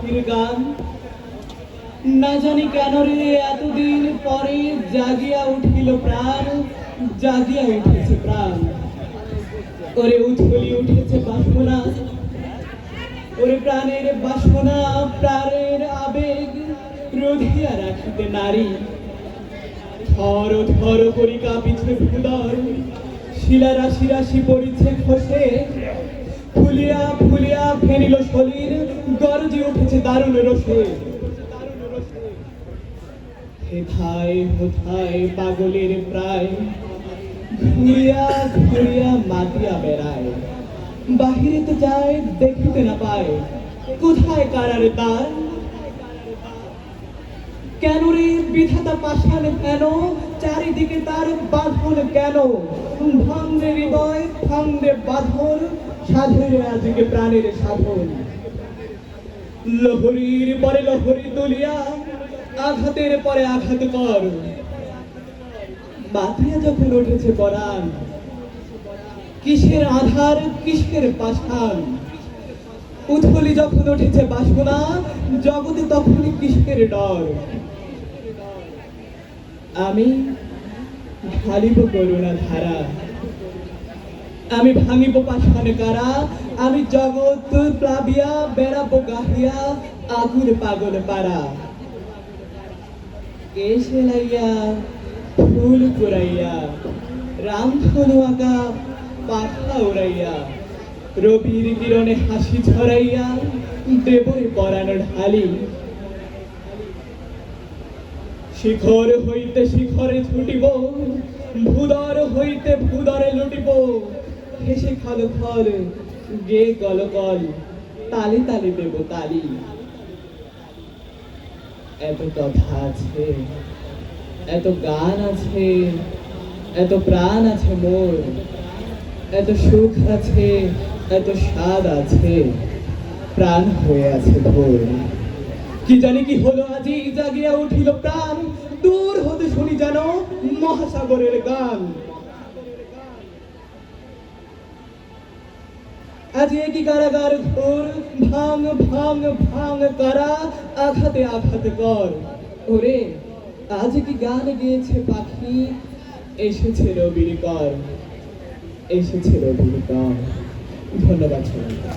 পাখির গান। না জানি কেন রে এতদিন পরে জাগিয়া উঠিল প্রাণ, জাগিয়া উঠেছে প্রাণ। ওরে উথলি উঠেছে বাসনা, ওরে প্রাণের বাসনা, প্রাণের আবেগ রোধিয়া রাখিতে নারী। থর থর করি কাঁপিছে ভুদর, শিলা রাশি রাশি পড়িছে খসে, ফুলিয়া ফুলিয়া ফেনিল শরীর, গরজি উঠেছে দারুণ রোষে। হেথায় হোথায় পাগলের প্রায়, ঘুরিয়া ঘুরিয়া মাতিয়া বেড়ায়। বাহিরে তো যায় দেখিতে না পায়, কোথায় কারারে তার? কেন রে বিধাতা পাষাণ কেন, চারিদিকে তার বাঁধন কেন? ভাঙরে হৃদয় ভাঙরে বাঁধন, সাধনে আজকে প্রাণের সাধন। লহরীর পরে লহরী তুলিয়া, আঘাতের পরে আঘাত কর। মাথিয়া যখন উঠেছে পরাণ, কিসের আধার কিসের পাষাণ? উথলি যখন উঠেছে বাসনা, জগতে তখনই কিসের ডর? আমি ঢালিব করুণা ধারা, আমি ভাঙিব পাষাণ কারা, আমি জগৎ প্লাবিয়া বেড়াবো গাহিয়া আগুন পাগল পারা। কেশে লাইয়া ফুল কুড়াইয়া, রামধনু আঁকা পাখা উড়াইয়া, রবির কিরণে হাসি ছড়াইয়া দেবরে পরাণ ঢালি। শিখর হইতে শিখরে ছুটিব, ভুদর হইতে ভুদরে লুটিব। হেসে খল খল গে গল কল, তালি তালি দেব তালি। এত কথা আছে, এত গান আছে, এত প্রাণ আছে মোর, এত সুখ আছে, এত স্বাদ আছে, প্রাণ হয়ে আছে ভোর। কি জানি কি হলো আজি, জাগিয়া উঠিল প্রাণ, দূর হতে শুনি যেন মহাসাগরের গান। আজি কি কারাগার ঘোর, ভাঙ ভাঙ ভাঙ কারা, আঘাতে আঘাত কর। ওরে আজ কি গান গেয়েছে পাখি, এসেছে রবির কর, এসেছে রবির কর। ধন্যবাদ সবাইকে।